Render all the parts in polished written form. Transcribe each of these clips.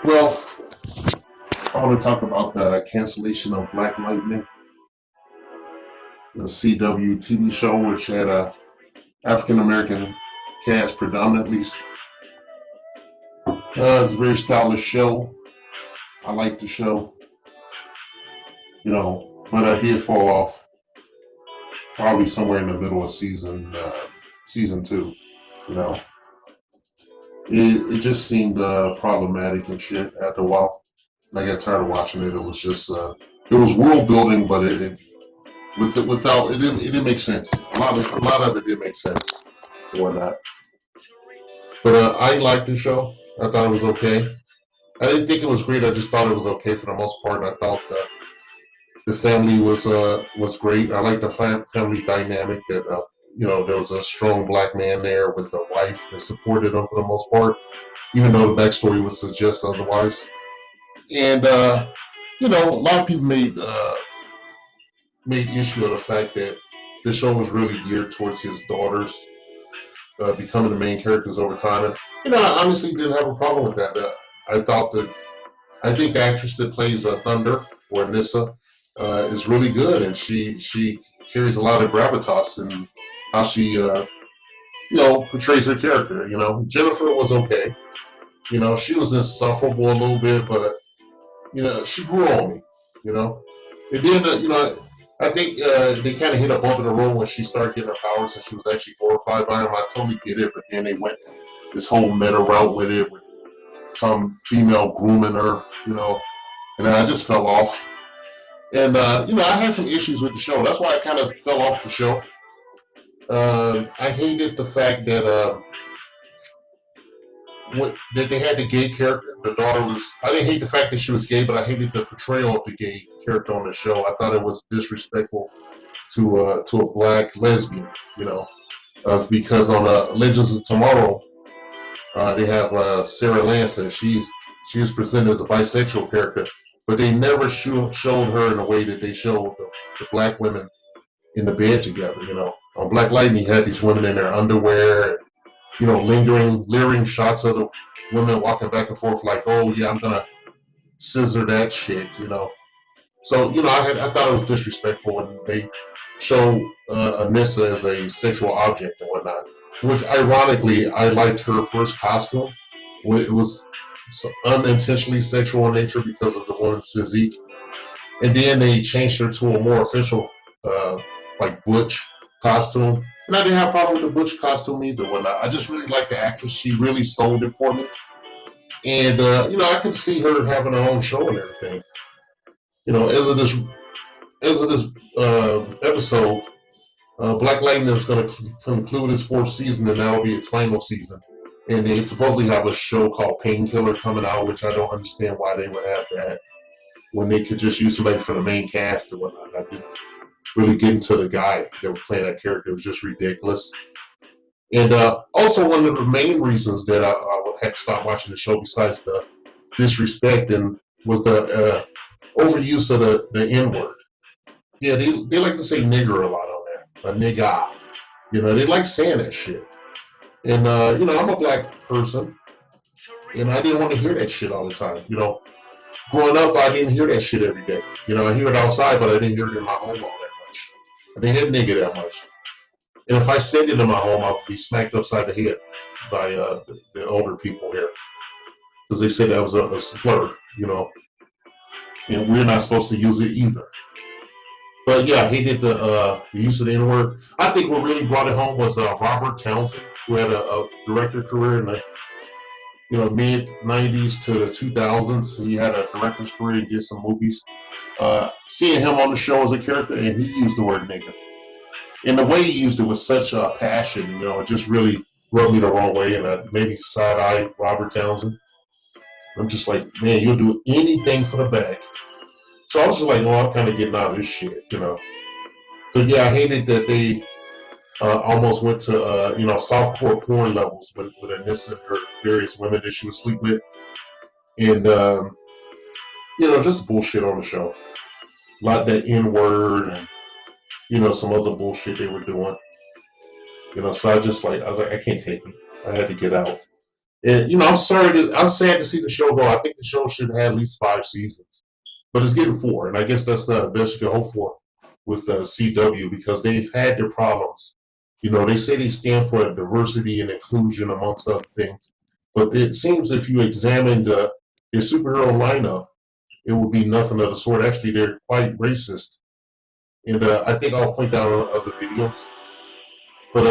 Well, I want to talk about the cancellation of Black Lightning, the CW TV show, which had a African American cast predominantly. It's a very stylish show. I like the show, but I did fall off probably somewhere in the middle of season two. You know, it just seemed problematic and shit after a while. I got tired of watching it. It was just it was world building, but without it didn't make sense. A lot of it didn't make sense and whatnot. But I liked the show. I thought it was okay. I didn't think it was great. I just thought it was okay for the most part. I thought the family was great. I liked the family dynamic. That there was a strong black man there with a wife that supported him for the most part, even though the backstory would suggest otherwise. And a lot of people made issue of the fact that the show was really geared towards his daughters becoming the main characters over time. And I honestly didn't have a problem with that. I think the actress that plays Thunder or Nissa is really good, and she carries a lot of gravitas in how she portrays her character. Jennifer was okay. She was insufferable a little bit, but she grew on me. You know, and then I think they kind of hit a bump in the road when she started getting her powers, and she was actually horrified by them. I totally get it, but then they went this whole meta route with it, with some female grooming her, and I just fell off. And I had some issues with the show. That's why I kind of fell off the show. I hated the fact that they had the gay character. The daughter was. I didn't hate the fact that she was gay, but I hated the portrayal of the gay character on the show. I thought it was disrespectful to a black lesbian. Because on Legends of Tomorrow, they have Sarah Lance, and she is presented as a bisexual character, but they never showed her in a way that they showed the black women in the bed together. On Black Lightning, you had these women in their underwear, leering shots of the women walking back and forth, like, "Oh yeah, I'm gonna scissor that shit," So I thought it was disrespectful when they show Anissa as a sexual object and whatnot. Which, ironically, I liked her first costume. It was unintentionally sexual in nature because of the woman's physique, and then they changed her to a more official, like butch costume. And I didn't have a problem with the butch costume either. I just really liked the actress. She really sold it for me, and I could see her having her own show and everything. As of this episode, Black Lightning is going to conclude its fourth season, and that will be its final season. And they supposedly have a show called Painkiller coming out, which I don't understand why they would have that when they could just use somebody for the main cast or whatnot. I didn't really get into the guy that was playing that character. It was just ridiculous. And also, one of the main reasons that I would have to stop watching the show, besides the disrespect, and was the overuse of the N word. Yeah, they like to say nigger a lot on there, a nigga. They like saying that shit. And I'm a black person, and I didn't want to hear that shit all the time. Growing up, I didn't hear that shit every day. I hear it outside, but I didn't hear it in my home all that much. I didn't hear nigga that much. And if I said it in my home, I'd be smacked upside the head by the older people here, because they said that was a slur, and we're not supposed to use it either. But yeah, he did the use of the N word. I think what really brought it home was Robert Townsend, who had a director career in the mid '90s to the 2000s. He had a director's career and did some movies. Seeing him on the show as a character, and he used the word nigga, and the way he used it was such a passion. It just really rubbed me the wrong way, and I maybe side-eyed Robert Townsend. I'm just like, man, you'll do anything for the bag. So I was just like, I'm kind of getting out of this shit. So yeah, I hated that they almost went to softcore porn levels with Anissa and her various women that she would sleep with, and just bullshit on the show. A lot of that N word and some other bullshit they were doing. So I was like, I can't take it. I had to get out. And I'm sad to see the show go. I think the show should have had at least 5 seasons, but it's getting 4, and I guess that's the best you can hope for with CW because they've had their problems. They say they stand for diversity and inclusion amongst other things, but it seems if you examined their superhero lineup, it would be nothing of the sort. Actually, they're quite racist, and I think I'll point out on other videos. But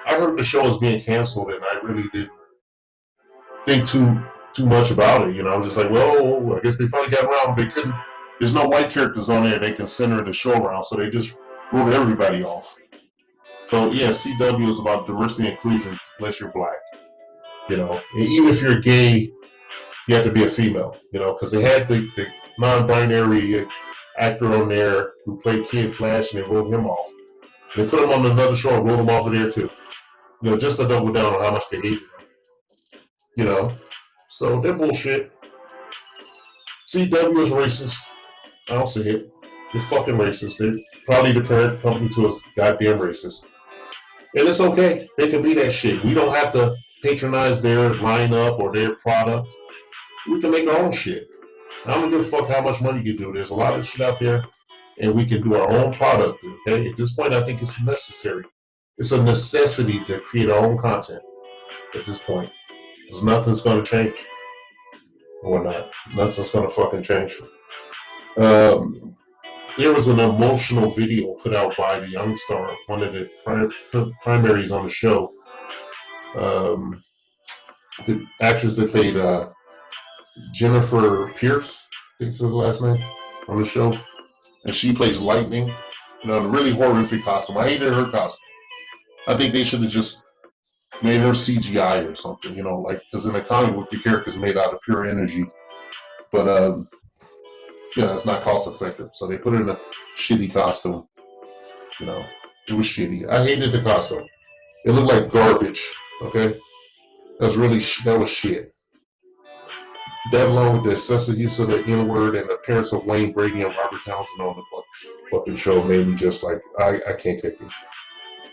I heard the show is being canceled, and I really didn't think too much about it. I was just like, well, I guess they finally got around. They couldn't. There's no white characters on there they can center the show around, so they just wrote everybody off. So yeah, CW is about diversity and inclusion, unless you're black. And even if you're gay, you have to be a female. Because they had the non-binary actor on there who played Kid Flash, and they wrote him off. They put him on another show and wrote him off of there too. Just to double down on how much they hated him. So they're bullshit. CW is racist. I'll say it. They're fucking racist. They're probably the parent company to us goddamn racist. And it's okay. They can be that shit. We don't have to patronize their lineup or their product. We can make our own shit. I don't give a fuck how much money you do. There's a lot of shit out there, and we can do our own product. Okay? At this point, I think it's necessary. It's a necessity to create our own content at this point. Because nothing's going to change. Or not. Nothing's going to fucking change. There was an emotional video put out by the young star, one of the primaries on the show. The actress that played Jennifer Pierce, I think is the last name, on the show. And she plays Lightning in a really horrific costume. I hated her costume. I think they should have just made her CGI or something, because in a comic book, the character's made out of pure energy. But, it's not cost effective. So they put her in a shitty costume. It was shitty. I hated the costume. It looked like garbage, okay? That was shit. That along with the excessive use of the N-word and the appearance of Wayne Brady and Robert Townsend on the fucking show made me just like, I can't take it.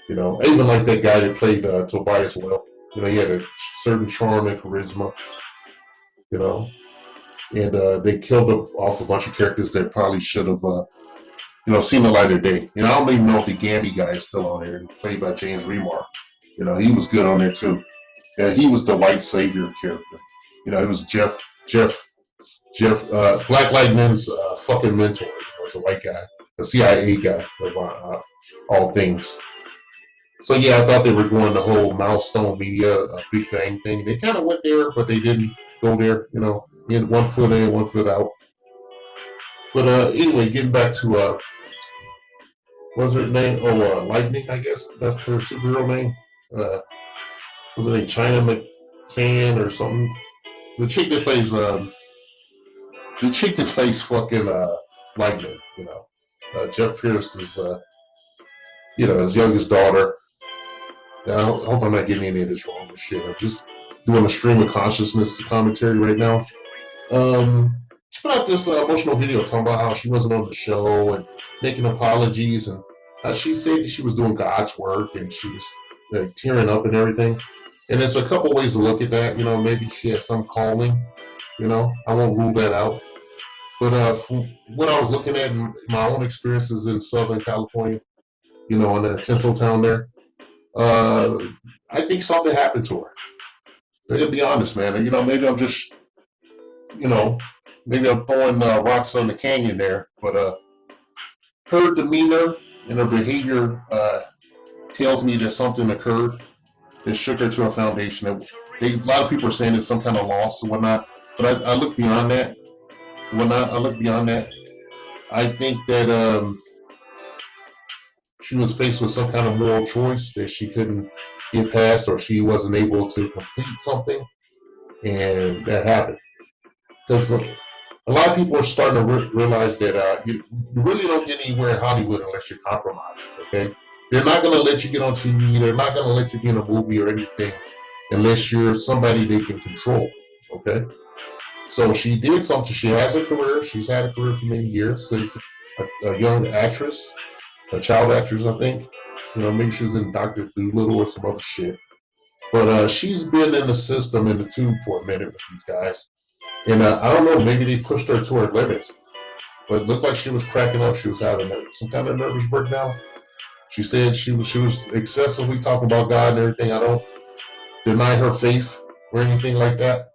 I even like that guy that played Tobias well. He had a certain charm and charisma, and they killed off a bunch of characters that probably should have, seen the light of day. I don't even know if the Gamby guy is still on there, played by James Remar. He was good on there too. Yeah, he was the white savior character. He was Jeff, Black Lightning's fucking mentor. Was a white guy, a CIA guy, of all things. So yeah, I thought they were going the whole milestone media, Big Bang thing. They kind of went there, but they didn't go there. He had 1 foot in, 1 foot out. But anyway, getting back to what's her name? Oh, Lightning, I guess that's her superhero name. Was it China McCann or something? The chick that plays fucking Lightning. Jeff Pierce is his youngest daughter. I hope I'm not getting any of this wrong with shit. I'm just doing a stream of consciousness commentary right now. She put out this emotional video talking about how she wasn't on the show and making apologies, and she said she was doing God's work and she was tearing up and everything. And there's a couple ways to look at that. Maybe she had some calling. I won't rule that out. But from what I was looking at in my own experiences in Southern California, in the central town there, I think something happened to her. To be honest, man. Maybe I'm just, maybe I'm throwing rocks on the canyon there. But her demeanor and her behavior tells me that something occurred that shook her to a foundation. A lot of people are saying it's some kind of loss or whatnot, but I look beyond that. I look beyond that. I think that she was faced with some kind of moral choice that she couldn't get past, or she wasn't able to complete something, and that happened. Because a lot of people are starting to realize that you really don't get anywhere in Hollywood unless you're compromised, okay? They're not going to let you get on TV. They're not going to let you be in a movie or anything unless you're somebody they can control, okay? So she did something. She has a career. She's had a career for many years. So a young actress, a child actress, I think. Maybe she was in Dr. Dolittle or some other shit. But she's been in the system, in the tube for a minute with these guys. And I don't know, maybe they pushed her to her limits. But it looked like she was cracking up. She was having some kind of nervous breakdown. She said she was excessively talking about God and everything. I don't deny her faith or anything like that.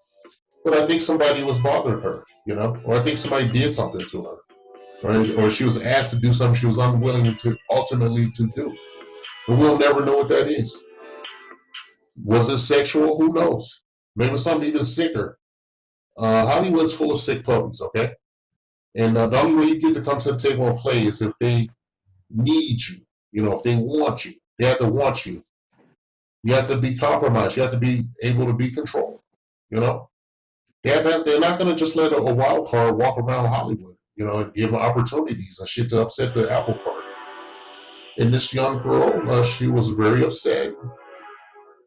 But I think somebody was bothering her, or I think somebody did something to her. Or she was asked to do something she was unwilling to ultimately to do. And we'll never know what that is. Was it sexual? Who knows? Maybe something even sicker. Hollywood's full of sick puppies, okay? And the only way you get to come to the table and play is if they need you. If they want you, they have to want you. You have to be compromised. You have to be able to be controlled. You know, they're not going to just let a wild card walk around Hollywood. And give them opportunities and shit to upset the apple cart. And this young girl, she was very upset.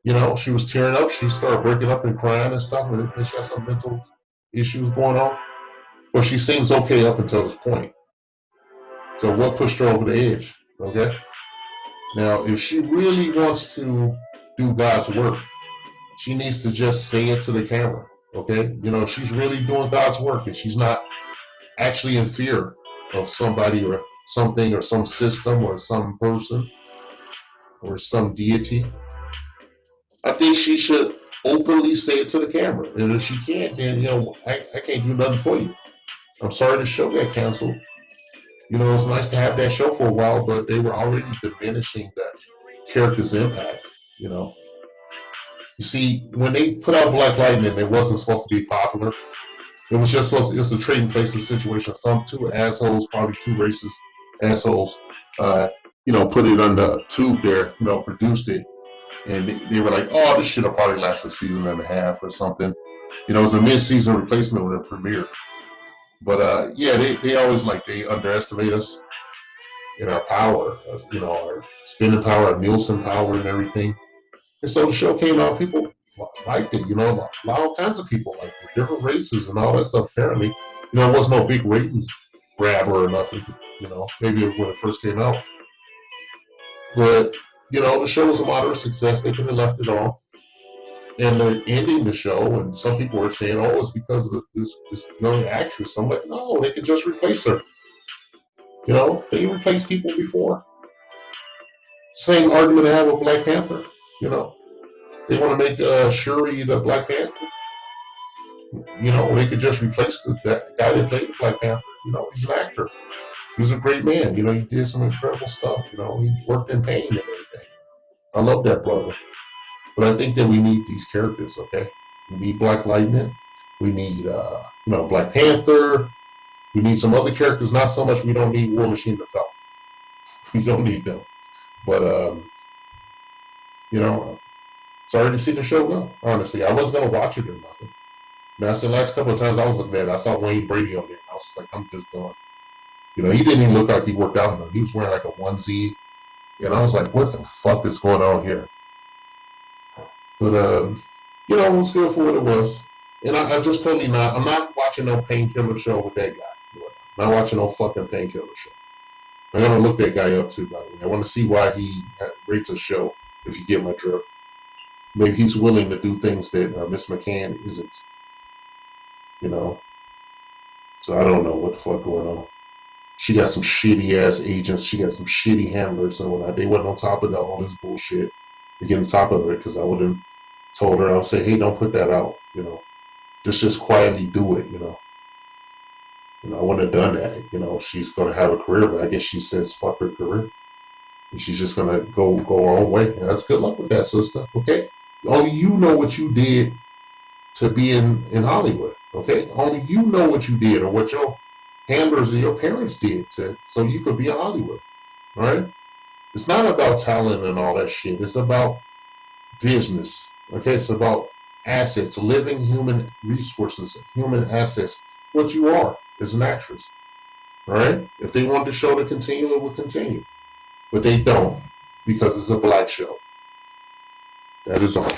She was tearing up. She started breaking up and crying and stuff. And she had some mental issues going on. But she seems okay up until this point. So what pushed her over the edge? Okay. Now, if she really wants to do God's work, she needs to just say it to the camera. Okay. If she's really doing God's work and she's not actually in fear of somebody or something or some system or some person or some deity, I think she should openly say it to the camera. And if she can't, then I can't do nothing for you. I'm sorry the show got canceled. It's nice to have that show for a while, but they were already diminishing that character's impact. You see, when they put out Black Lightning, it wasn't supposed to be popular. It was just supposed to, it's a trading places situation. Some two assholes, probably two racist assholes, put it on the tube there, produced it. And they were like, oh, this should have probably lasted a season and a half or something. It was a mid-season replacement when it premiered. But yeah, they always they underestimate us in our power, our spending power, our Nielsen power and everything. And so the show came out, people liked it, all kinds of people liked it, different races and all that stuff. Apparently, it wasn't no big ratings grabber or nothing, maybe when it first came out. But, the show was a moderate success. They could have left it on. And they're ending the show, and some people were saying, oh, it's because of this young actress. I'm like, no, they could just replace her. They replaced people before. Same argument I have with Black Panther. They want to make Shuri the Black Panther. They could just replace that guy that played Black Panther. He's an actor. He's a great man. He did some incredible stuff. He worked in pain and everything. I love that brother. But I think that we need these characters, okay? We need Black Lightning. We need, Black Panther. We need some other characters. Not so much we don't need War Machine to Falcon. We don't need them. But, sorry to see the show go, honestly. I wasn't going to watch it or nothing. That's the last couple of times I was looking at it. I saw Wayne Brady on there. And I was like, I'm just done. He didn't even look like he worked out enough. He was wearing like a onesie. And I was like, what the fuck is going on here? But, it was good for what it was. And I'm just totally not. I'm not watching no Painkiller show with that guy. I'm not watching no fucking Painkiller show. I'm going to look that guy up too, by the way. I want to see why he rates a show, if you get my drift. Maybe he's willing to do things that Miss McCann isn't. So I don't know what the fuck going on. She got some shitty ass agents. She got some shitty handlers and whatnot. They wasn't on top of all this bullshit to get on top of it, because I would have told her, I would say, hey, don't put that out. Just quietly do it. I wouldn't have done that. She's gonna have a career, but I guess she says fuck her career. And she's just gonna go her own way. And that's good luck with that, sister. Okay? Only you know what you did to be in Hollywood. Okay? Only you know what you did, or what your handlers or your parents did so you could be in Hollywood. Right? It's not about talent and all that shit. It's about business. Okay? It's about assets, living human resources, human assets. What you are as an actress. Alright? If they want the show to continue, it will continue. But they don't, because it's a black show. That is all.